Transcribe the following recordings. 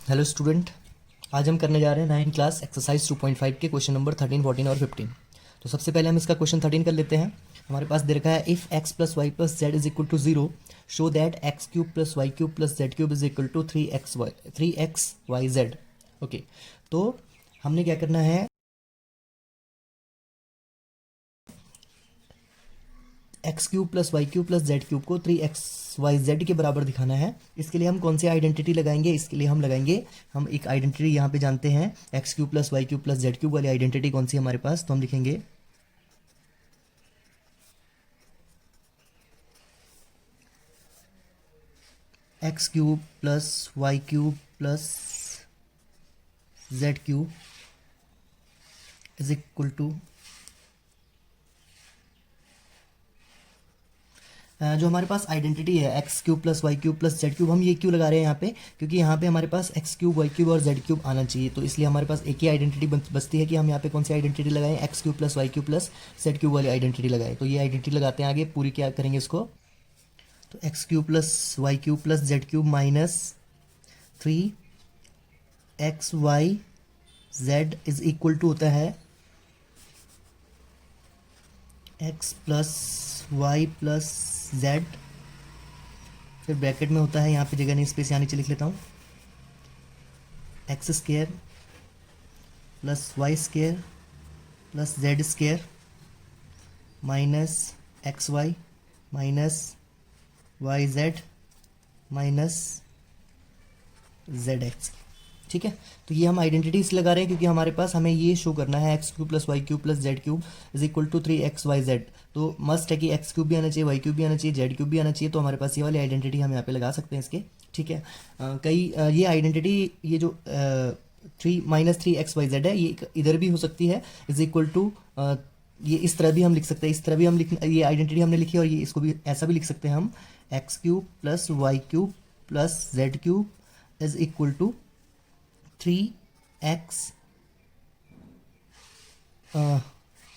Hello student, आज हम करने जा रहे हैं 9 क्लास एक्सरसाइज 2.5 के क्वेश्चन नंबर 13, 14 और 15। तो सबसे पहले हम इसका क्वेश्चन 13 कर लेते हैं। हमारे पास दे रखा है if x plus y plus z is equal to 0 show that x cube plus y cube plus z cube is equal to 3x y z। Okay, तो हमने क्या करना है, x cube plus y cube plus z cube को 3x y z के बराबर दिखाना है। इसके लिए हम कौन सी आइडेंटिटी लगाएंगे? इसके लिए हम लगाएंगे, हम एक आइडेंटिटी यहाँ पे जानते हैं, x cube plus y cube plus z cube वाली आइडेंटिटी कौन सी है हमारे पास? तो हम लिखेंगे x cube plus y cube plus z cube is equal to, जो हमारे पास आइडेंटिटी है x cube plus y cube plus z cube, हम ये क्यों लगा रहे हैं यहाँ पे? क्योंकि यहाँ पे हमारे पास एक्स क्यूब वाई क्यूब और जेड क्यूब आना चाहिए, तो इसलिए हमारे पास एक ही आइडेंटिटी बचती है कि हम यहाँ पे कौन सी आइडेंटिटी लगाएं, x cube plus y cube plus z cube वाली आइडेंटिटी लगाएं। तो ये आइडेंटिटी लगाते हैं, आगे पूरी क्या करेंगे इसको, तो x cube plus y cube plus z cube minus 3x y z is equal to होता है x plus y plus z, फिर ब्रैकेट में होता है, यहाँ पे जगह नहीं, स्पेस यहाँ नीचे लिख लेता हूँ, x square plus Y square plus Z square minus x Y minus Y Z minus Z x. ठीक है, तो ये हम आइडेंटिटी इसलिए लगा रहे हैं क्योंकि हमारे पास हमें ये शो करना है x cube plus y cube plus z cube is equal to 3x y z। तो मस्ट है कि एक्स क्यूब भी आना चाहिए, वाई क्यूब भी आना चाहिए, जेड क्यूब भी आना चाहिए। तो हमारे पास ये वाली आइडेंटिटी हम यहाँ पे लगा सकते हैं इसके। ठीक है, ये आइडेंटिटी, ये जो 3 - 3x y z है, ये इधर भी हो सकती है, इज इक्वल टू, ये इस तरह भी हम लिख सकते हैं, इस तरह भी हम लिख, ये आइडेंटिटी हमने लिखी, और ये इसको भी ऐसा भी लिख सकते हैं हम, x cube plus y cube plus z cube is equal to 3x,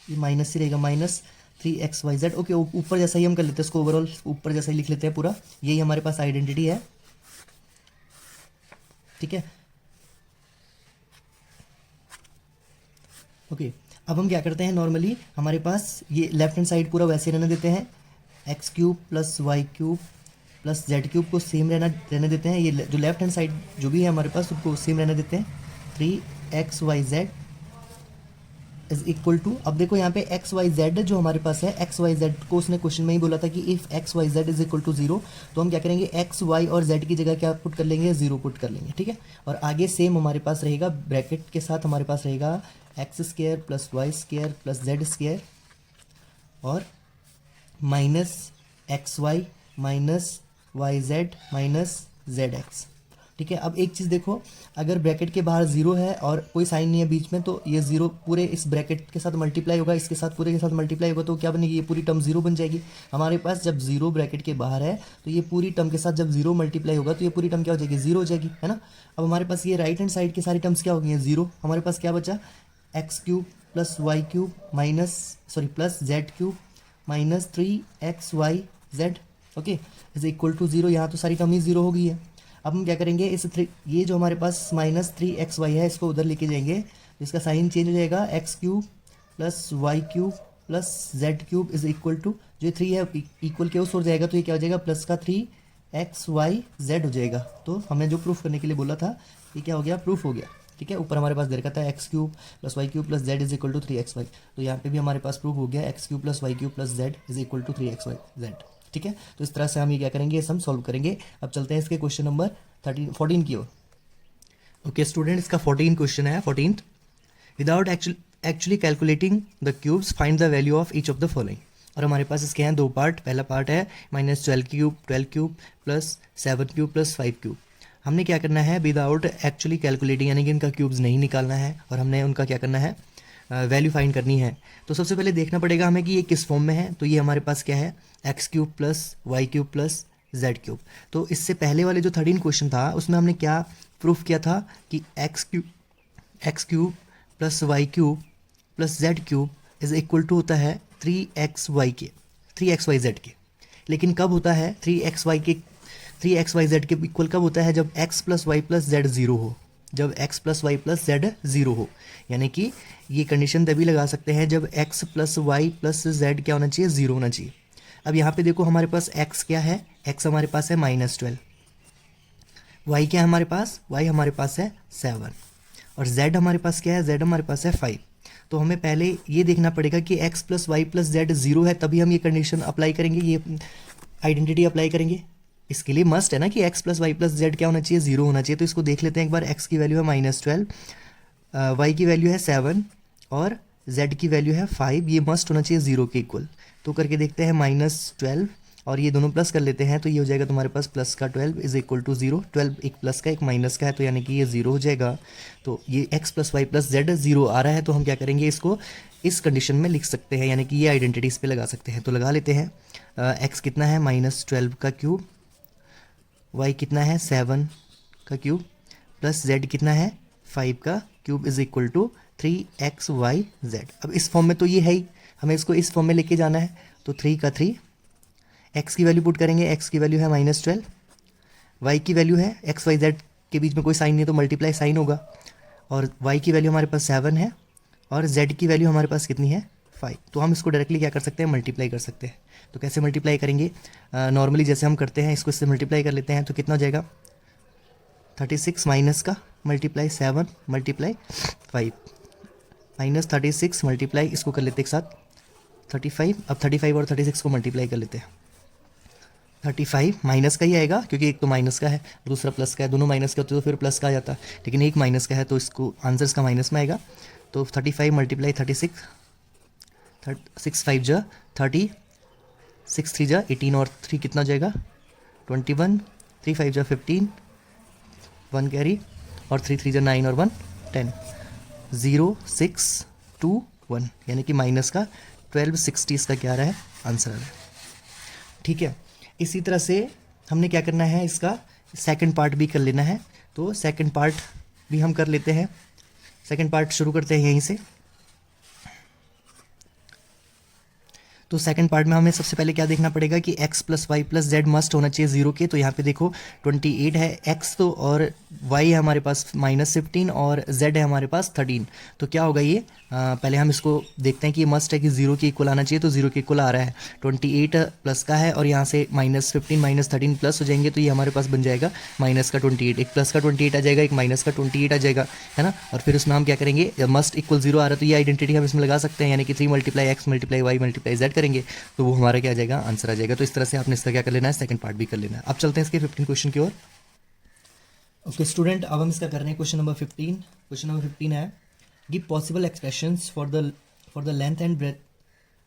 ये माइनस ही रहेगा, minus 3x y z। Okay, ऊपर जैसा ही हम कर लेते हैं इसको, ओवरऑल ऊपर जैसा ही लिख लेते हैं पूरा, यही हमारे पास आइडेंटिटी है। ठीक है, ओके, अब हम क्या करते हैं, नॉर्मली हमारे पास ये लेफ्ट हैंड साइड पूरा वैसे रहने देते हैं, x cube plus y cube plus z cube को सेम रहने देते हैं, ये जो लेफ्ट हैंड साइड जो भी है हमारे पास उसको सेम रहने देते हैं। 3x y z is equal to, अब देखो यहाँ पे x y z जो हमारे पास है, x y z को उसने क्वेश्चन में ही बोला था कि if x y z is equal to 0, तो हम क्या करेंगे, x y और z की जगह क्या पुट कर लेंगे, 0 पुट कर लेंगे। ठीक है, और आगे सेम हमारे पास रहेगा, ब्रैकेट के साथ हमारे पास रहेगा X square plus Y square plus Z square और minus x Y minus Y Z minus Z x. ठीक है, अब एक चीज़ देखो, अगर ब्रैकेट के बाहर 0 है और कोई साइन नहीं है बीच में, तो ये 0 पूरे इस ब्रैकेट के साथ मल्टीप्लाई होगा, इसके साथ पूरे के साथ मल्टीप्लाई होगा, तो क्या बनेगी, ये पूरी टर्म 0 बन जाएगी। हमारे पास जब 0 ब्रैकेट के बाहर है, तो ये पूरी टर्म के साथ जब 0 मल्टीप्लाई होगा, तो ये पूरी टर्म क्या हो जाएगी, 0 हो जाएगी, है ना। अब हमारे पास ये राइट हैंड साइड की सारी टर्म्स क्या हो गई हैं, 0। हमारे पास क्या बचा, x cube plus y cube plus z cube minus 3x y z, okay, is equal to 0। यहाँ तो सारी टर्म ही 0 हो गई है। अब हम क्या करेंगे, ये जो हमारे पास माइनस 3xy है, इसको उधर लेके जाएंगे, इसका साइन चेंज हो जाएगा, x cube plus y cube plus z cube is equal to, जो 3 है इक्वल के उस ओर जाएगा, तो ये क्या हो जाएगा, प्लस का 3xy z हो जाएगा। तो हमने जो प्रूफ करने के लिए बोला था, ये क्या हो गया, प्रूफ हो गया। ठीक है, ऊपर हमारे पास दे रखा था x cube plus y cube plus z is equal to 3xy, तो यहाँ पे भी हमारे पास प्रूफ हो गया, x cube plus y cube plus z is equal to 3xy z। ठीक है, तो इस तरह से हम ये क्या करेंगे, इस हम सॉल्व करेंगे। अब चलते हैं इसके क्वेश्चन नंबर 14 की ओर। ओके स्टूडेंट, इसका 14 क्वेश्चन है, 14th, without actually calculating the cubes find the value of each of the following. और हमारे पास इसके हैं 2 पार्ट। पहला पार्ट है -12 cube plus 7 cube plus 5 cube. हमने क्या करना है, विदाउट एक्चुअली कैलकुलेटिंग, यानी कि इनका क्यूब्स नहीं निकालना है, और हमने उनका क्या करना है, वैल्यू फाइंड करनी है। तो सबसे पहले देखना पड़ेगा हमें कि ये किस फॉर्म में है। तो ये हमारे पास क्या है, x cube plus y cube plus z cube. तो इससे पहले वाले जो 13 क्वेश्चन था, उसमें हमने क्या प्रूफ किया था कि x cube plus y cube plus z cube is equal to होता है 3xy z के। लेकिन कब होता है, 3xyz के इक्वल कब होता है? जब x plus y plus z zero हो, जब x plus y plus z zero हो। यानी कि ये कंडीशन तभी लगा सकते हैं जब x plus y plus z क्या होना चाहिए? ज़ीरो होना चाहिए। अब यहाँ पे देखो हमारे पास x क्या है? x हमारे पास है -12, y क्या है हमारे पास? y हमारे पास है 7, और z हमारे पास क्या है? z हमारे पास है 5। तो हमें पहले ये देखना पड़ेगा कि x plus y plus z zero है, तभी हम ये कंडीशन अप्लाई करेंगे, ये आइडेंटिटी अप्लाई करेंगे। इसके लिए मस्ट है ना कि x plus y plus z क्या होना चाहिए? ज़ीरो होना चाहिए। तो इसको देख लेते हैं एक बार। x की वैल्यू है -12, y की वैल्यू है 7 और z की वैल्यू है 5। ये मस्ट होना चाहिए ज़ीरो के इक्वल। तो करके देखते हैं, -12 और ये दोनों प्लस कर लेते हैं, तो ये हो जाएगा तुम्हारे पास प्लस का 12 इज इक्वल टू 0। 12 एक प्लस का एक माइनस का है, तो यानी कि ये 0 हो जाएगा। तो ये x plus y plus z 0 आ रहा है, तो हम क्या करेंगे? इसको इस कंडीशन में लिख सकते हैं, यानी कि ये आइडेंटिटी इस पर लगा सकते हैं। तो लगा लेते हैं। x कितना है? -12 का क्यूब, y कितना है? 7 का क्यूब, प्लस z कितना है? 5 का cube is equal to 3xyz। अब इस फॉर्म में तो ये है ही, हमें इसको इस फॉर्म में लेके जाना है। तो 3 का 3, x की वैल्यू पुट करेंगे, x की वैल्यू है -12, y की वैल्यू है, x y z के बीच में कोई साइन नहीं तो मल्टीप्लाई साइन होगा, और y की वैल्यू हमारे पास 7 है और z की वैल्यू हमारे पास कितनी है? 5। तो हम इसको डायरेक्टली क्या कर सकते हैं? मल्टीप्लाई कर सकते हैं। तो कैसे मल्टीप्लाई करेंगे? नॉर्मली जैसे हम करते हैं, इसको इससे मल्टीप्लाई कर लेते हैं। तो कितना हो जाएगा? 36 माइनस का मल्टीप्लाई 7 मल्टीप्लाई 5, -36 मल्टीप्लाई, इसको कर लेते एक साथ 35। अब 35 और 36 को मल्टीप्लाई कर लेते हैं। 35 माइनस का ही आएगा, क्योंकि एक तो माइनस का है, दूसरा प्लस का है। दोनों माइनस के होते तो फिर प्लस का आ जाता, लेकिन एक माइनस का है तो इसको आंसर इसका माइनस में आएगा। तो 35 मल्टीप्लाई 36, 6 5 जा 30, 6 3 जा 18 और 3 कितना हो जाएगा? 21, 3 5 जा 15, 1 कैरी, और 3 3 जा 9 और 1 10, 0 6 2 1, यानी कि माइनस का 1260 इसका क्या आ रहा है? आंसर आ रहा है। ठीक है, इसी तरह से हमने क्या करना है? इसका सेकंड पार्ट भी कर लेना है। तो सेकंड पार्ट भी हम कर लेते हैं। सेकंड पार्ट शुरू करते हैं यहीं से। तो सेकंड पार्ट में हमें सबसे पहले क्या देखना पड़ेगा कि x plus y plus z must होना चाहिए 0 के। तो यहाँ पे देखो 28 है x तो, और y है हमारे पास -15 और z है हमारे पास 13। तो क्या होगा ये? पहले हम इसको देखते हैं कि ये मस्ट है कि 0 के इक्वल आना चाहिए। तो 0 के इक्वल आ रहा है, 28 प्लस का है और यहाँ से -15 -13 प्लस हो जाएंगे, तो ये हमारे पास बन जाएगा माइनस का 28। एक प्लस का 28 आ जाएगा, एक माइनस का 28 आ जाएगा, है ना। और फिर उसमें हम क्या करेंगे? मस्ट इक्वल 0 आ रहा है, तो ये आइडेंटिटी हम इसमें लगा सकते हैं, यानी कि 3 multiply x multiply y multiply z करेंगे, तो वो हमारा क्या आ जाएगा? आंसर आ जाएगा। तो इस तरह से आपने इसका क्या कर लेना है? सेकंड पार्ट भी कर लेना है। अब चलते हैं इसके 15 क्वेश्चन की ओर। ओके स्टूडेंट, अब हम इसका कर रहे हैं क्वेश्चन नंबर 15। क्वेश्चन नंबर 15 है, give possible expressions for the length and breadth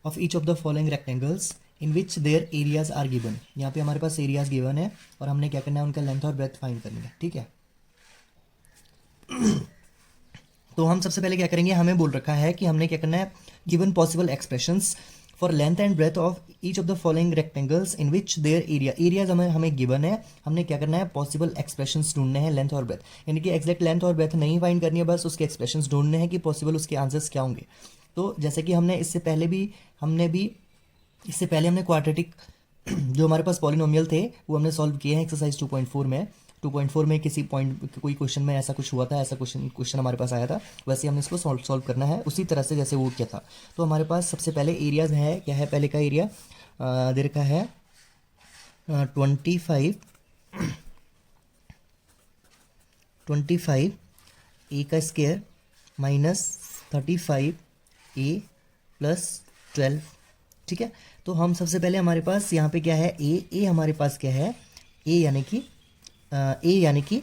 of each of the following rectangles in which their areas are given. यहाँ पे हमारे पास एरियाज गिवन है और हमने क्या करना है? उनका लेंथ और ब्रेथ फाइंड करनी है। ठीक है, तो हम सबसे पहले क्या करेंगे? हमें बोल रखा है कि हमने क्या करना है? Given possible expressions for length and breadth of each of the following rectangles in which their areas हमें गिवन है। हमने क्या करना है? पॉसिबल एक्सप्रेशंस ढूंढने हैं लेंथ और ब्रेथ, यानी कि एक्जैक्ट लेंथ और ब्रेथ नहीं फाइंड करनी है, बस उसके एक्सप्रेशंस ढूंढने हैं कि पॉसिबल उसके आंसर्स क्या होंगे। तो जैसे कि हमने इससे पहले हमने क्वाड्रेटिक जो हमारे पास पॉलिनोमियल थे वो हमने सॉल्व किए हैं एक्सरसाइज 2.4 में। 2.4 में किसी पॉइंट कोई क्वेश्चन में ऐसा कुछ हुआ था, ऐसा क्वेश्चन हमारे पास आया था, वैसे हमने इसको सॉल्व करना है उसी तरह से जैसे वो किया था। तो हमारे पास सबसे पहले एरियाज है, क्या है? पहले का एरिया दे रखा है 25 ए का स्क्वायर -35 ए प्लस 12। ठीक है, तो हम सबसे पहले हमारे पास यहाँ पे क्या है? ए हमारे पास क्या है? ए यानी कि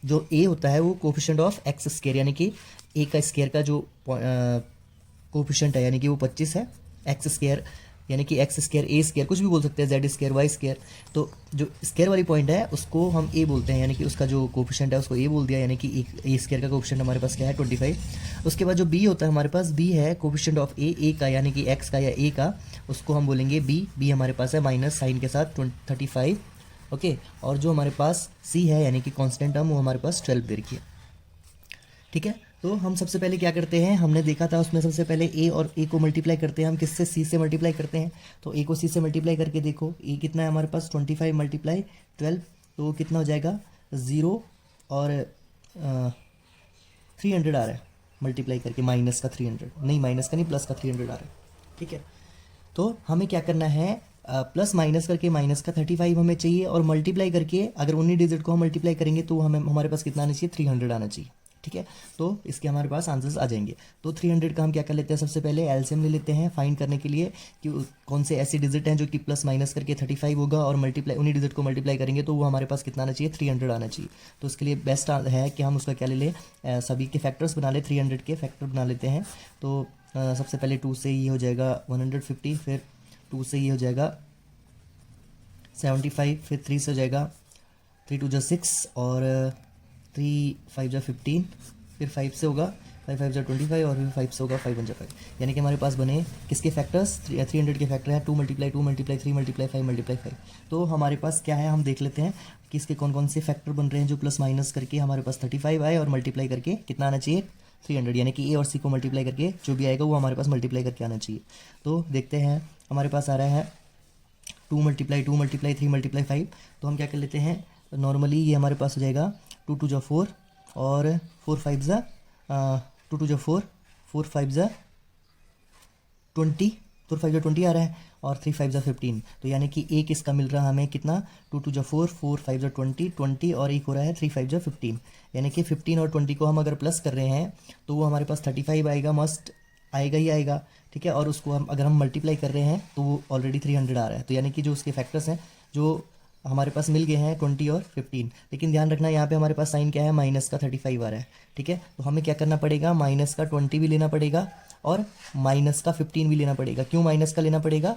जो ए होता है वो कोफिशिएंट ऑफ एक्स स्क्वायर, यानी कि ए का स्क्वायर का जो कोफिशिएंट है यानी कि वो 25 है। एक्स स्क्वायर यानी कि एक्स स्क्वायर ए स्क्वायर कुछ भी बोल सकते हैं, जेड स्क्वायर वाई स्क्वायर। तो जो स्क्वायर वाली पॉइंट है उसको हम ए बोलते हैं, यानी कि उसका जो कोफिशिएंट है उसको ए बोल दिया, यानी कि ए स्क्वायर का कोफिशिएंट हमारे पास क्या है? 25। उसके बाद जो बी होता है हमारे पास, बी है कोफिशिएंट ऑफ ए का, यानी कि एक्स का या ए का, उसको हम बोलेंगे बी हमारे पास है माइनस साइन के साथ 35। ओके, और जो हमारे पास सी है यानी कि कांस्टेंट टर्म वो हमारे पास 12 दे रखी है। ठीक है, तो हम सबसे पहले क्या करते हैं, हमने देखा था उसमें सबसे पहले ए और ए को मल्टीप्लाई करते हैं हम किससे, सी से मल्टीप्लाई करते हैं। तो ए को सी से मल्टीप्लाई करके देखो ए कितना है हमारे पास 25 मल्टीप्लाई 12, तो कितना हो जाएगा 0 और 300 आ रहा है मल्टीप्लाई करके, माइनस का 300 नहीं, माइनस का नहीं प्लस का 300 आ रहा है। ठीक है, तो हमें क्या करना है, प्लस माइनस करके माइनस का 35 हमें चाहिए, और मल्टीप्लाई करके अगर उन्हीं डिजिट को हम मल्टीप्लाई करेंगे तो हमें हमारे पास कितना आना चाहिए, 300 आना चाहिए। ठीक है, तो इसके हमारे पास आंसर्स आ जाएंगे। तो 300 का हम क्या कर लेते हैं, सबसे पहले एलसीएम ले लेते हैं फाइंड करने के लिए कि कौन से ऐसे डिजिट हैं जो कि प्लस माइनस करके 35 होगा, और मल्टीप्लाई उन्हीं डिजिट को मल्टीप्लाई करेंगे तो वो हमारे पास कितना आना चाहिए, 300 आना चाहिए। तो उसके लिए बेस्ट है कि हम उसका क्या ले लें, सभी के फैक्टर्स बना ले, 300 के फैक्टर बना लेते हैं। तो सबसे पहले 2 से ये हो जाएगा 150, फिर 2 से ये हो जाएगा 75, फिर 3 से हो जाएगा 3 2 6, और 3 5 15, फिर 5 से होगा 5 5 25, और फिर 5 से होगा 5 1 5। यानी कि हमारे पास बने किसके फैक्टर्स, 300 के फैक्टर हैं 2 मल्टीप्लाई 2 मल्टीप्लाई 3 मल्टीप्लाई 5 मल्टीप्लाई 5। तो हमारे पास क्या है, हम देख लेते हैं कि इसके कौन कौन से फैक्टर बन रहे हैं जो प्लस माइनस करके हमारे पास 35 आए, और मल्टीप्लाई करके कितना आना चाहिए, 300। यानी कि ए और सी को मल्टीप्लाई करके जो भी आएगा वो हमारे पास मल्टीप्लाई करके आना चाहिए। तो देखते हैं हमारे पास आ रहा है 2 मल्टीप्लाई 2 मल्टीप्लाई 3 मल्टीप्लाई 5। तो हम क्या कर लेते हैं, नॉर्मली ये हमारे पास हो जाएगा 2 2 4, और 4 5 ज़ा 2 2 4, 4 5 ज़ा 20, 4 5 ज़ा 20 आ रहा है, और 3 5 ज़ा 15। तो यानी कि एक इसका मिल रहा है हमें कितना, 2 2 4, 4 5 ज़ा 20 20, और एक हो रहा है 3 5 ज़ा 15। यानी कि 15 और 20 को हम अगर प्लस कर रहे हैं तो वो हमारे पास 35 आएगा, मस्ट आएगा ही आएगा। ठीक है, और उसको हम अगर हम मल्टीप्लाई कर रहे हैं तो वो ऑलरेडी 300 आ रहा है। तो यानी कि जो उसके फैक्टर्स हैं जो हमारे पास मिल गए हैं 20 और 15, लेकिन ध्यान रखना यहाँ पे हमारे पास साइन क्या है, माइनस का 35 आ रहा है। ठीक है, तो हमें क्या करना पड़ेगा, माइनस का 20 भी लेना पड़ेगा और माइनस का 15 भी लेना पड़ेगा। क्यों माइनस का लेना पड़ेगा,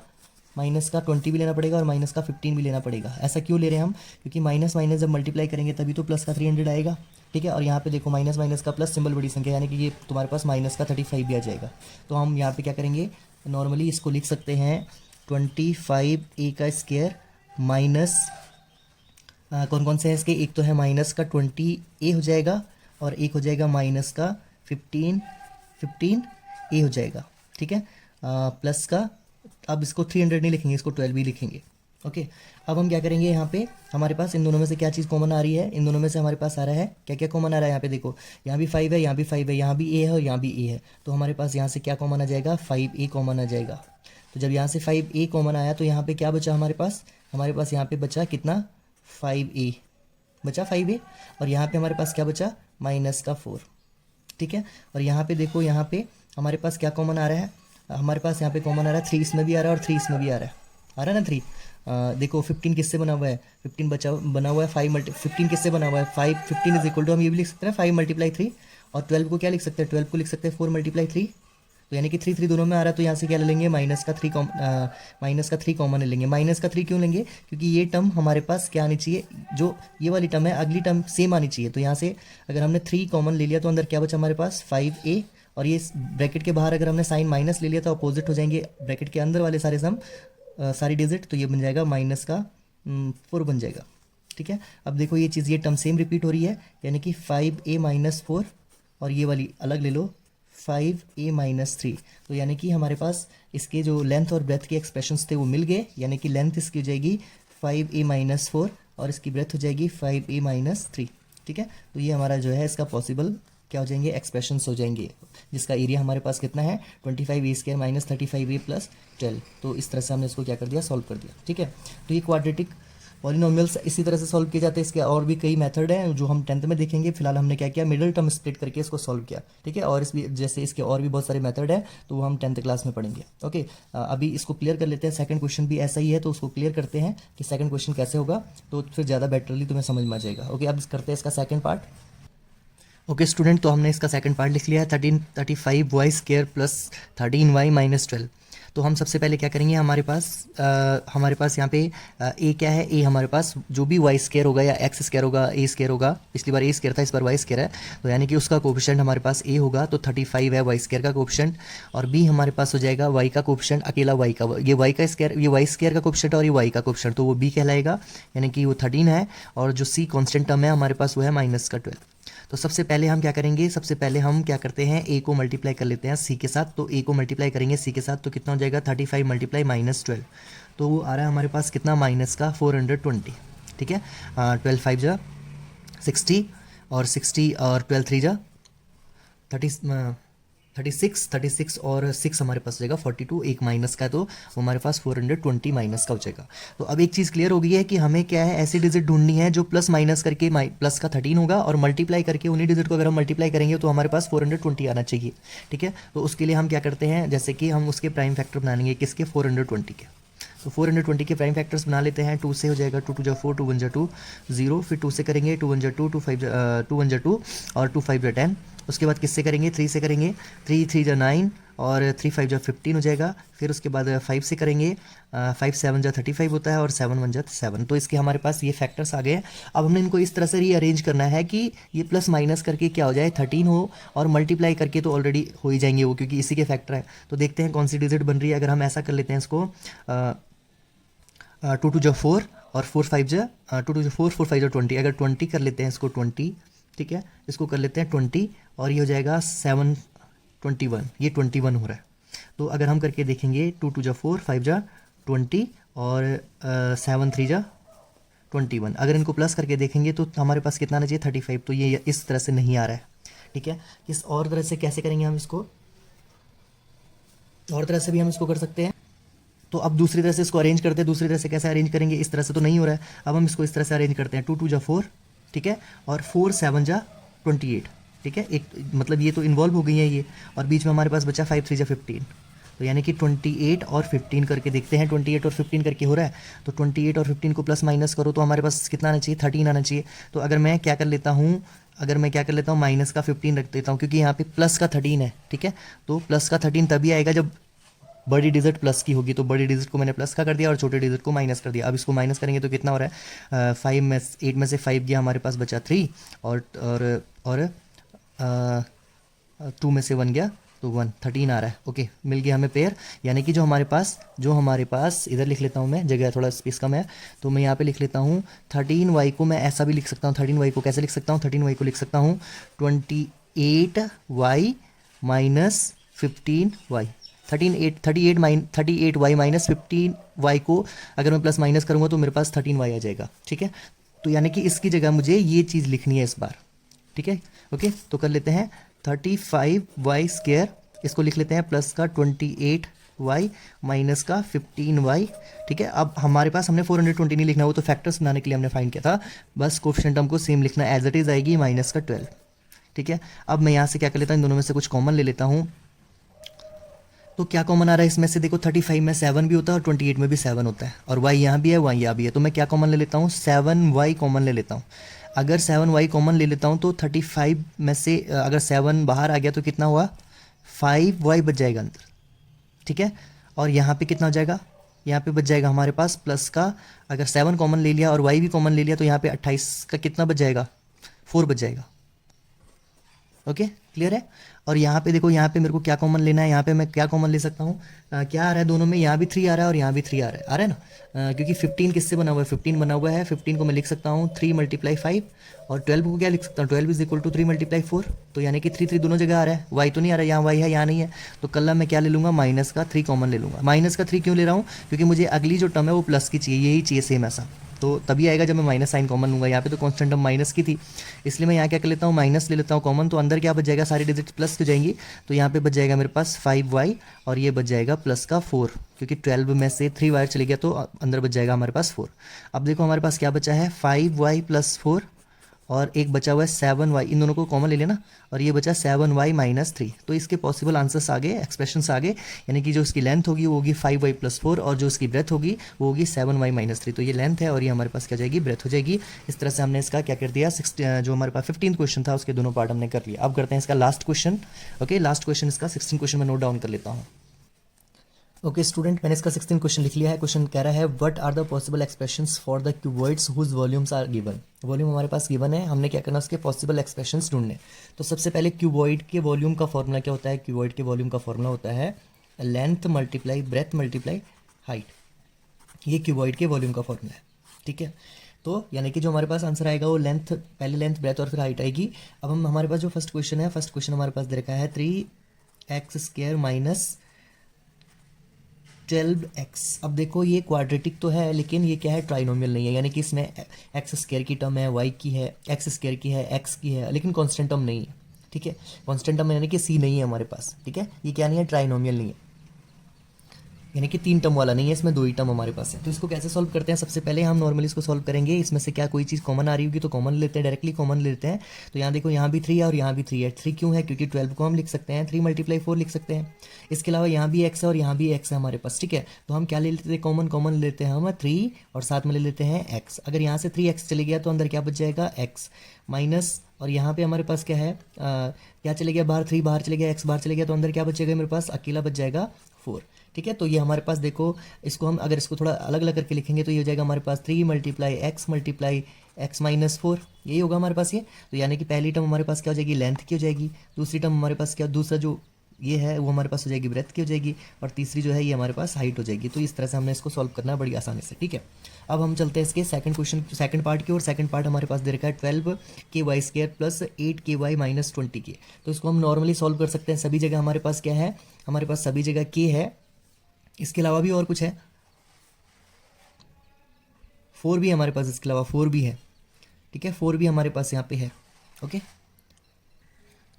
माइनस का 20 भी लेना पड़ेगा और माइनस का 15 भी लेना पड़ेगा। ऐसा क्यों ले रहे हैं हम, क्योंकि माइनस माइनस जब मल्टीप्लाई करेंगे तभी तो प्लस का 300 आएगा। ठीक है, और यहाँ पे देखो माइनस माइनस का प्लस सिंबल बड़ी संख्या, यानी कि ये तुम्हारे पास माइनस का 35 भी आ जाएगा। तो हम यहाँ पे क्या करेंगे, नॉर्मली इसको लिख सकते हैं 25 ए का स्क्वायर माइनस कौन कौन से हैं इसके, एक तो है माइनस का 20 ए हो जाएगा, और एक हो जाएगा माइनस का 15 ए हो जाएगा। ठीक है, प्लस का, अब इसको 300 नहीं लिखेंगे, इसको 12 भी लिखेंगे। ओके, अब हम क्या करेंगे, यहाँ पे हमारे पास इन दोनों में से क्या चीज़ कॉमन आ रही है, इन दोनों में से हमारे पास आ रहा है क्या क्या कॉमन आ रहा है, यहाँ पे देखो यहाँ भी 5 है, यहाँ भी 5 है, यहाँ भी ए है और यहाँ भी ए है। तो हमारे पास यहाँ से क्या कॉमन आ जाएगा, 5 ए कॉमन आ जाएगा। तो जब यहाँ से 5 ए कॉमन आया तो यहाँ पे क्या बचा हमारे पास यहाँ पे बचा कितना, 5 ए बचा 5 ए, और यहाँ पे हमारे पास क्या बचा, माइनस का 4। ठीक है, और यहाँ पे देखो, यहाँ पे हमारे पास क्या कॉमन आ रहा है, हमारे पास यहाँ पे कॉमन आ रहा है 3 इसमें भी आ रहा है और 3 इसमें भी आ रहा है ना 3। देखो 15 किससे बना हुआ है, 15 बना हुआ है 15 किससे बना हुआ है, 15 इज इक्वल टू, हम ये भी लिख सकते हैं 5 मल्टीप्लाई 3, और 12 को क्या लिख सकते हैं, 12 को लिख सकते हैं 4 मल्टीप्लाई 3। तो यानी कि 3 दोनों में आ रहा है, तो यहाँ से क्या ले लेंगे, माइनस का 3 कॉमन ले लेंगे। माइनस का 3 क्यों लेंगे, क्योंकि ये टर्म हमारे पास क्या आनी चाहिए, जो ये वाली टर्म है अगली टर्म सेम आनी चाहिए। तो यहाँ से अगर हमने 3 कॉमन ले लिया तो अंदर क्या बचा हमारे पास, 5 ए, और ये ब्रैकेट के बाहर अगर हमने साइन माइनस ले लिया तो अपोजिट हो जाएंगे ब्रैकेट के अंदर वाले सारे सम, सारी डिजिट। तो ये बन जाएगा माइनस का 4 बन जाएगा। ठीक है, अब देखो ये चीज़, ये टर्म सेम रिपीट हो रही है, यानी कि 5a माइनस 4, और ये वाली अलग ले लो 5a माइनस 3। तो यानी कि हमारे पास इसके जो लेंथ और ब्रेथ के एक्सप्रेशंस थे वो मिल गए, यानी कि लेंथ इसकी हो जाएगी 5a माइनस 4 और इसकी ब्रेथ हो जाएगी 5a माइनस 3। ठीक है, तो ये हमारा जो है इसका पॉसिबल क्या हो जाएंगे, एक्सप्रेशंस हो जाएंगे, जिसका एरिया हमारे पास कितना है 25 ए स्क्वायर माइनस 35 ए प्लस 12। तो इस तरह से हमने इसको क्या कर दिया, सॉल्व कर दिया। ठीक है, तो ये क्वाड्रेटिक पॉलिनोमियल्स इसी तरह से सॉल्व किए जाते हैं। इसके और भी कई मेथड हैं जो हम 10th में देखेंगे। फिलहाल हमने क्या किया, मिडिल टर्म स्प्लिट करके इसको सॉल्व किया। ठीक है, और जैसे इसके और भी बहुत सारे मेथड है तो वो हम 10th क्लास में पढ़ेंगे। ओके, अभी इसको क्लियर कर लेते हैं। सेकंड क्वेश्चन भी ऐसा ही है, तो उसको क्लियर करते हैं कि सेकंड क्वेश्चन कैसे होगा, तो फिर ज़्यादा बेटरली तुम्हें समझ में आ जाएगा। ओके, अब करते हैं इसका सेकंड पार्ट। ओके स्टूडेंट, तो हमने इसका सेकंड पार्ट लिख लिया है 35 y square plus 13 y minus 12। तो हम सबसे पहले क्या करेंगे, हमारे पास यहाँ पे ए क्या है, ए हमारे पास जो भी वाई स्क्वायर होगा या एक्स स्क्वायर होगा, ए स्क्वायर होगा, पिछली बार ए स्क्वायर था, इस बार वाई स्क्वायर है, तो यानी कि उसका कोफिशिएंट हमारे पास ए होगा, तो 35 है वाई स्क्वायर का कोफिशिएंट, और बी हमारे पास हो जाएगा वाई का कोफिशिएंट, अकेला वाई का, ये वाई का स्क्वायर, ये वाई स्क्वायर का कोफिशिएंट और ये वाई का कोफिशिएंट, तो वो बी कहलाएगा, यानी कि वो 13 है, और जो सी कॉन्स्टेंट टर्म है हमारे पास वो है माइनस का 12। तो सबसे पहले हम क्या करेंगे, सबसे पहले हम क्या करते हैं, ए को मल्टीप्लाई कर लेते हैं सी के साथ। तो ए को मल्टीप्लाई करेंगे सी के साथ तो कितना हो जाएगा 35 मल्टीप्लाई -12, तो वो आ रहा है हमारे पास कितना माइनस का 420। ठीक है, 12 5 जा 60 और 60 और 12 3 जा 36 और 6 हमारे पास हो जाएगा 42, एक माइनस का है तो वो हमारे पास 420 माइनस का हो जाएगा। तो अब एक चीज़ क्लियर हो गई है कि हमें क्या है, ऐसी डिजिट ढूंढनी है जो प्लस माइनस करके प्लस का 13 होगा और मल्टीप्लाई करके उन्हीं डिजिट को अगर हम मल्टीप्लाई करेंगे तो हमारे पास 420 आना चाहिए। ठीक है, तो उसके लिए हम क्या करते हैं, जैसे कि हम उसके प्राइम फैक्टर बनाएंगे किसके, 420 के। तो 420 के प्राइम फैक्टर्स बना लेते हैं। 2 से हो जाएगा 2 2 जा 4, 2 1 जा 2 0, फिर 2 से करेंगे 2 1 जा 2, 2 5 2 1 जा 2 और 2 5 जा 10। उसके बाद किससे करेंगे, 3 से करेंगे, 3 3 जा 9 और 3 5 जा 15 हो जाएगा। फिर उसके बाद 5 से करेंगे, 5 7 जा 35 होता है और 7 1 जा 7। तो इसके हमारे पास ये फैक्टर्स आ गए हैं। अब हमने इनको इस तरह से रीअरेंज करना है कि ये प्लस माइनस करके क्या हो जाए 13 हो और मल्टीप्लाई करके तो ऑलरेडी हो ही जाएंगे वो, क्योंकि इसी के फैक्टर है। तो देखते हैं कौन सी डिजिट बन रही है। अगर हम ऐसा कर लेते हैं इसको, 2 2 जा 4 और 4 5 जा 2 2 जा 4 4 5 जा 20। अगर 20 कर लेते हैं इसको 20, ठीक है, इसको कर लेते हैं 20 और ये हो जाएगा 7 21, ये 21 हो रहा है। तो अगर हम करके देखेंगे 2 2 जा 4 5 जा 20 और 7 3 जा 21, अगर इनको प्लस करके देखेंगे तो हमारे पास कितना आना चाहिए 35। तो ये इस तरह से नहीं आ रहा है। ठीक है, किस और तरह से कैसे करेंगे हम इसको, और तरह से भी हम इसको कर सकते हैं। तो अब दूसरी तरह से इसको अरेंज करते हैं। दूसरी तरह से कैसे अरेंज करेंगे, इस तरह से तो नहीं हो रहा है। अब हम इसको इस तरह से अरेंज करते हैं, 2 2 जा 4, ठीक है, और 4 7 जा 28। ठीक है, एक मतलब ये तो इन्वॉल्व हो गई है ये, और बीच में हमारे पास बचा 5 3 जा 15। तो यानी कि 28 और 15 करके देखते हैं, 28 और 15 करके हो रहा है। तो 28 और 15 को प्लस माइनस करो तो हमारे पास कितना आना चाहिए, 13 आना चाहिए। तो अगर मैं क्या कर लेता हूँ, माइनस का 15 रख देता हूँ, क्योंकि यहाँ पे प्लस का 13 है। ठीक है, तो प्लस का 13 तभी आएगा जब बड़ी डिजिट प्लस की होगी। तो बड़ी डिजिट को मैंने प्लस का कर दिया और छोटे डिजिट को माइनस कर दिया। अब इसको माइनस करेंगे तो कितना हो रहा है, 8 में से 5 गया, हमारे पास बचा 3 और 2 में से 1 गया तो 1, 13 आ रहा है। ओके, मिल गया हमें पेयर। यानी कि जो हमारे पास इधर लिख लेता हूँ मैं, जगह थोड़ा स्पेस कम है तो मैं यहाँ पे लिख लेता हूँ 13y को मैं ऐसा भी लिख सकता हूँ। 13y को कैसे लिख सकता हूँ, 13y को लिख सकता हूँ 28y minus 15y। 38y minus 15y को अगर मैं प्लस माइनस करूँगा तो मेरे पास 13y आ जाएगा। ठीक है, तो यानी कि इसकी जगह मुझे ये चीज़ लिखनी है इस बार। ठीक है, ओके, तो कर लेते हैं 35y स्क्वायर, इसको लिख लेते हैं प्लस का 28y माइनस का 15y। ठीक है, अब हमारे पास हमने 420 नहीं लिखना, वो तो फैक्टर्स बनाने के लिए हमने फाइंड किया था। बस कोफिशिएंट हमको सेम लिखना है, एज इट इज़ आएगी माइनस का 12। ठीक है, अब मैं यहाँ से क्या कर लेता हूँ, इन दोनों में से कुछ कॉमन ले लेता हूँ। तो क्या कॉमन आ रहा है इसमें से, देखो 35 में 7 भी होता है और 28 में भी 7 होता है, और y यहाँ भी है, y यहाँ भी है। तो मैं क्या कॉमन ले लेता हूँ, 7y कॉमन ले लेता हूँ। अगर 7y कॉमन ले लेता हूँ तो 35 में से अगर 7 बाहर आ गया तो कितना हुआ, 5y बच जाएगा अंदर। ठीक है, और यहाँ पे कितना हो जाएगा, यहाँ पे बच जाएगा हमारे पास प्लस का, अगर 7 कॉमन ले लिया और y भी कॉमन ले लिया तो यहाँ पे 28 का कितना बच जाएगा, 4 बच जाएगा। ओके, क्लियर है। और यहाँ पे देखो, यहाँ पे मेरे को क्या कॉमन लेना है, यहाँ पे मैं क्या कॉमन ले सकता हूँ, क्या आ रहा है दोनों में, यहाँ भी 3 आ रहा है और यहाँ भी 3 आ रहा है ना, क्योंकि 15 किससे बना हुआ है, 15 बना हुआ है। 15 को मैं लिख सकता हूँ 3 × 5 और 12 को क्या लिख सकता हूँ, 12 = 3 × 4। तो यानी कि 3 3 दोनों जगह आ रहा है, y तो नहीं आ रहा है, यहाँ y है यहाँ नहीं है। तो कल मैं क्या ले लूँगा, माइनस का 3 कॉमन ले लूँगा। माइनस का 3 क्यों ले रहा हूँ, क्योंकि मुझे अगली जो टर्म है वो प्लस की चाहिए, यही चाहिए सेम ऐसा। तो तभी आएगा जब मैं माइनस साइन कॉमन लूँगा। यहाँ पे तो कांस्टेंट टर्म माइनस की थी, इसलिए मैं यहाँ क्या कर लेता हूँ, माइनस ले लेता हूँ कॉमन। तो अंदर क्या बच जाएगा, सारी डिजिट प्लस हो जाएंगी। तो यहाँ पे बच जाएगा मेरे पास 5y और ये बच जाएगा प्लस का 4, क्योंकि 12 में से 3 वायर चले गया तो अंदर बच जाएगा हमारे पास 4। अब देखो हमारे पास क्या बचा है, 5y + 4 और एक बचा हुआ है 7y, इन दोनों को कॉमन ले लेना, और ये बचा 7y - 3। तो इसके पॉसिबल आंसर्स आ गए, एक्सप्रेशंस आ गए। यानी कि जो इसकी लेंथ होगी वो होगी 5y + 4 और जो इसकी ब्रेथ होगी वो होगी 7y - 3। तो ये लेंथ है और ये हमारे पास क्या जाएगी, ब्रेथ हो जाएगी। इस तरह से हमने इसका क्या कर दिया, जो हमारे पास 15th क्वेश्चन था उसके दोनों पार्ट हमने कर लिया। अब करते हैं इसका last question. Okay, last question इसका 16 क्वेश्चन में नोट डाउन कर लेता हूँ। ओके स्टूडेंट, मैंने इसका 16 क्वेश्चन लिख लिया है। क्वेश्चन कह रहा है what are the possible expressions for the cuboids whose volumes are given. Volume हमारे पास गिवन है, हमने क्या करना, उसके पॉसिबल एक्सप्रेशंस ढूंढने। तो सबसे पहले क्यूबॉइड के वॉल्यूम का फॉर्मूला क्या होता है, क्यूबॉइड के वॉल्यूम का फॉर्मूला होता है length multiply breath multiply height. ये क्यूबॉइड के वॉल्यूम का फॉर्मूला है। ठीक है, तो यानी कि जो हमारे पास आंसर आएगा वो लेंथ, पहले लेंथ, ब्रेथ और फिर हाइट आएगी। अब हम हमारे पास जो फर्स्ट क्वेश्चन है, फर्स्ट क्वेश्चन हमारे पास दे रखा है 3x² माइनस 12x। अब देखो ये क्वाड्रेटिक तो है लेकिन ये क्या है, ट्राइनोमियल नहीं है, यानी कि इसमें x² की टर्म है, y की है, x² की है, x की है, लेकिन कांस्टेंट टर्म नहीं है। ठीक है, कांस्टेंट टर्म यानी कि c नहीं है हमारे पास। ठीक है, ये क्या नहीं है, ट्राइनोमियल नहीं है, यानी कि 3 टर्म वाला नहीं है, इसमें 2 ही टर्म हमारे पास है। तो इसको कैसे सॉल्व करते हैं, सबसे पहले हम नॉर्मली इसको सॉल्व करेंगे, इसमें से क्या कोई चीज़ कॉमन आ रही होगी तो कॉमन लेते हैं, डायरेक्टली कॉमन लेते हैं। तो यहाँ देखो, यहाँ भी 3 है और यहाँ भी 3 है। 3 क्यों है, क्योंकि 12 को हम लिख सकते हैं 3 × 4 लिख सकते हैं। इसके अलावा यहाँ भी x है और यहाँ भी x है हमारे पास। ठीक है, तो हम क्या ले लेते हैं, कॉमन कॉमन लेते हैं हम 3 और साथ में ले लेते हैं x। अगर यहाँ से 3x चले गया तो अंदर क्या बच जाएगा, x माइनस, और यहाँ पे हमारे पास क्या है, क्या चले गया बाहर, 3 बाहर चले गया, x बाहर चले गया, तो अंदर क्या बचेगा मेरे पास, अकेला बच जाएगा 4। ठीक है, तो ये हमारे पास देखो, इसको हम अगर इसको थोड़ा अलग अलग करके लिखेंगे तो ये हो जाएगा हमारे पास 3 × x × x माइनस 4, यही होगा हमारे पास ये। तो यानी कि पहली टर्म हमारे पास क्या हो जाएगी, लेंथ की हो जाएगी। दूसरी टर्म हमारे पास क्या, दूसरा जो ये है वो हमारे पास हो जाएगी ब्रेथ की हो जाएगी, और तीसरी जो है ये हमारे पास हाइट हो जाएगी। तो इस तरह से हमने इसको सॉल्व करना है बड़ी आसानी से। ठीक है, अब हम चलते हैं इसके सेकंड क्वेश्चन, सेकंड पार्ट की, और सेकंड पार्ट हमारे पास दे रखा है 12ky² plus 8ky minus 20k। तो इसको हम नॉर्मली सॉल्व कर सकते हैं। सभी जगह हमारे पास क्या है, हमारे पास सभी जगह k है, इसके अलावा भी और कुछ है, 4 भी हमारे पास, इसके अलावा 4 भी है। ठीक है, 4 भी हमारे पास यहाँ पे है। ओके,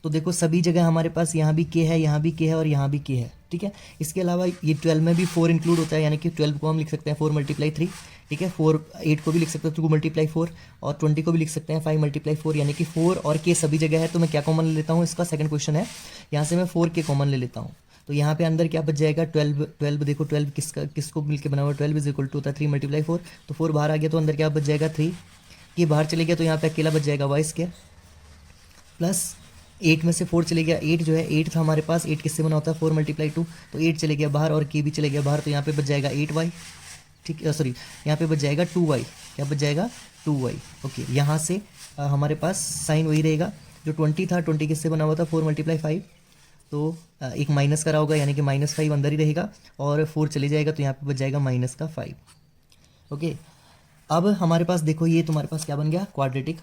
तो देखो सभी जगह हमारे पास यहाँ भी k है, यहाँ भी k है और यहाँ भी k है। ठीक है, इसके अलावा ये 12 में भी 4 इंक्लूड होता है, यानी कि 12 को हम लिख सकते हैं 4 × 3। ठीक है, 4, 8 को भी लिख सकते हैं 2 × 4, और 20 को भी लिख सकते हैं 5 × 4, यानी कि 4 और k सभी जगह है। तो मैं क्या कॉमन ले लेता हूँ, इसका सेकंड क्वेश्चन है, यहाँ से मैं 4k कॉमन ले लेता हूँ। तो यहाँ पे अंदर क्या बच जाएगा, 12 देखो 12 किसको मिलकर बना हुआ, 12 इज इक्वल टू होता है 3 × 4। तो 4 बाहर आ गया तो अंदर क्या बच जाएगा 3, ये बाहर चले गया तो यहाँ पे अकेला बच जाएगा y² प्लस 8 में से 4 चले गया, 8 जो है 8 था हमारे पास, 8 किससे बना होता है 4 × 2, तो 8 चले गया बाहर और k भी चले गया बाहर, तो यहाँ पे बच जाएगा 8y। ठीक है, सॉरी, यहाँ पे बच जाएगा 2y, क्या बच जाएगा 2y। ओके, यहाँ से हमारे पास साइन वही रहेगा, जो 20 था, 20 किससे बना हुआ था 4 × 5, तो एक माइनस करा होगा, यानी कि -5 अंदर ही रहेगा, और 4 चले जाएगा तो यहाँ पे बच जाएगा -5। ओके, अब हमारे पास देखो ये तुम्हारे पास क्या बन गया, क्वाड्रेटिक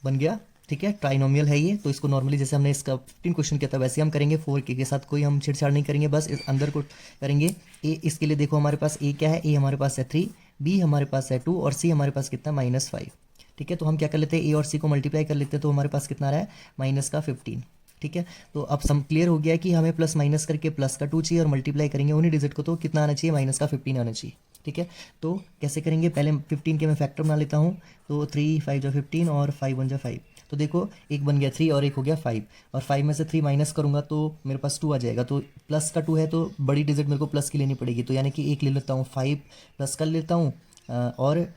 बन गया। ठीक है, ट्राइनोमियल है ये। तो इसको नॉर्मली जैसे हमने इसका 15 क्वेश्चन किया था वैसे हम करेंगे, 4k के साथ कोई हम छेड़छाड़ नहीं करेंगे, बस इस अंदर को करेंगे। ए, इसके लिए देखो हमारे पास a क्या है, a हमारे पास है 3, b हमारे पास है 2 और c हमारे पास कितना -5। ठीक है, तो हम क्या कर लेते हैं, a और c को मल्टीप्लाई कर लेते हैं, तो हमारे पास कितना आ रहा है -15। ठीक है, तो अब सम क्लियर हो गया कि हमें प्लस माइनस करके प्लस का 2 चाहिए और मल्टीप्लाई करेंगे उन्हीं डिजिट को, तो कितना आना चाहिए, -15 आना चाहिए। ठीक है, तो कैसे करेंगे, पहले 15 के मैं फैक्टर बना लेता हूँ, तो 3 5 जो 15 और 5 1 जो 5, तो देखो एक बन गया 3 और एक हो गया 5, और 5 में से 3 माइनस करूँगा तो मेरे पास 2 आ जाएगा, तो प्लस का 2 है तो बड़ी डिजिट मेरे को प्लस की लेनी पड़ेगी, तो यानी कि एक ले लेता हूँ, 5 प्लस कर लेता हूँ, और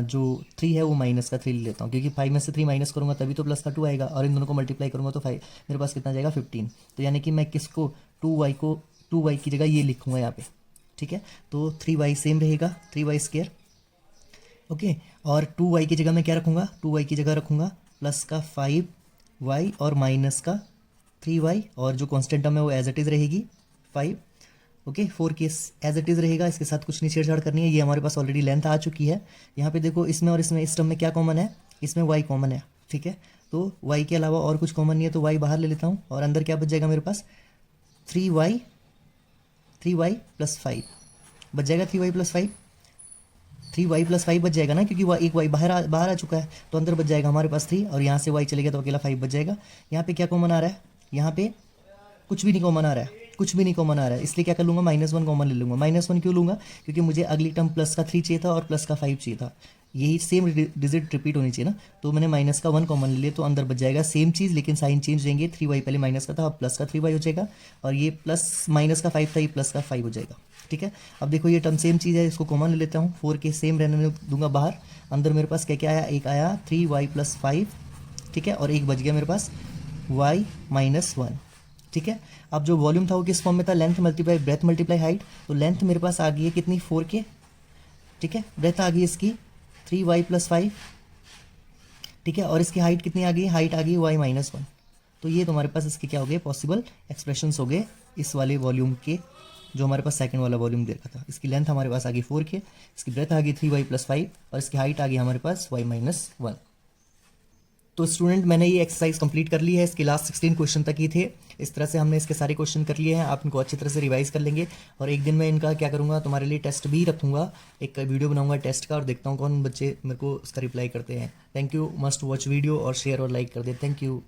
जो 3 है वो माइनस का 3 ले लेता हूँ, क्योंकि 5 में से 3 माइनस करूँगा तभी तो प्लस का 2 आएगा, और इन दोनों को मल्टीप्लाई करूँगा तो 5 मेरे पास कितना जाएगा 15। तो यानी कि मैं किसको 2y की जगह ये लिखूँगा यहाँ पे। ठीक है, तो 3y सेम रहेगा, 3y²। ओके, और 2y की जगह मैं क्या रखूँगा, 2y की जगह रखूँगा प्लस का 5y और माइनस का 3y, और जो कांस्टेंट टर्म है वो एज इट इज़ रहेगी 5। Okay, 4k as it is रहेगा, इसके साथ कुछ नहीं छेड़छाड़ करनी है। ये हमारे पास ऑलरेडी लेंथ आ चुकी है। यहाँ पे देखो इसमें और इसमें, इस टर्म में क्या कॉमन है, इसमें y कॉमन है। ठीक है, तो y के अलावा और कुछ कॉमन नहीं है, तो y बाहर ले लेता हूँ, और अंदर क्या बच जाएगा मेरे पास 3y + 5 बच जाएगा, 3y + 5, 3y + 5 बच जाएगा ना, क्योंकि एक y बाहर आ चुका है, तो अंदर बच जाएगा हमारे पास 3, और यहाँ से y चले गया तो अकेला 5 बच जाएगा। यहाँ पे क्या कॉमन आ रहा है, यहाँ पे कुछ भी नहीं कॉमन आ रहा है, कुछ भी नहीं कॉमन आ रहा है, इसलिए क्या कर लूँगा, -1 कॉमन ले लूँगा। -1 क्यों लूँगा, क्योंकि मुझे अगली टर्म प्लस का 3 चाहिए था और प्लस का 5 चाहिए था, यही सेम डिजिट रिपीट होनी चाहिए ना, तो मैंने -1 कॉमन ले लिया, तो अंदर बच जाएगा सेम चीज़, लेकिन साइन चेंज देंगे, 3y पहले माइनस का था, अब प्लस का 3y हो जाएगा, और ये प्लस माइनस का 5 था, ये प्लस का 5 हो जाएगा। ठीक है, अब देखो ये टर्म सेम चीज़ है, इसको कॉमन ले लेता हूँ, 4k सेम रहने दूंगा बाहर, अंदर मेरे पास क्या क्या आया, एक आया 3y + 5, ठीक है, और एक बच गया मेरे पास y - 1। ठीक है, अब जो वॉल्यूम था वो किस फॉर्म में था, length multiply breath multiply height, तो लेंथ मेरे पास आ गई है कितनी 4k। ठीक है, ब्रेथ आ गई इसकी 3y + 5। ठीक है, और इसकी हाइट कितनी आ गई, हाइट आ गई y - 1। तो ये तुम्हारे पास इसके क्या हो गए, पॉसिबल एक्सप्रेशंस हो गए इस वाले वॉल्यूम के जो हमारे पास सेकंड वाला वॉल्यूम दे रखा था। इसकी लेंथ हमारे पास आ गई 4k, इसकी ब्रेथ आ गई 3y + 5 और इसकी हाइट आ गई हमारे पास y - 1। तो स्टूडेंट मैंने ये एक्सरसाइज कंप्लीट कर ली है। इसके लास्ट 16 क्वेश्चन तक ही थे। इस तरह से हमने इसके सारे क्वेश्चन कर लिए हैं। आप इनको अच्छी तरह से रिवाइज कर लेंगे और एक दिन मैं इनका क्या करूँगा, तुम्हारे लिए टेस्ट भी रखूँगा, एक वीडियो बनाऊँगा टेस्ट का और देखता हूँ कौन बच्चे मेरे को उसका रिप्लाई करते हैं। Thank you. Must watch video और शेयर और लाइक कर दे। Thank you.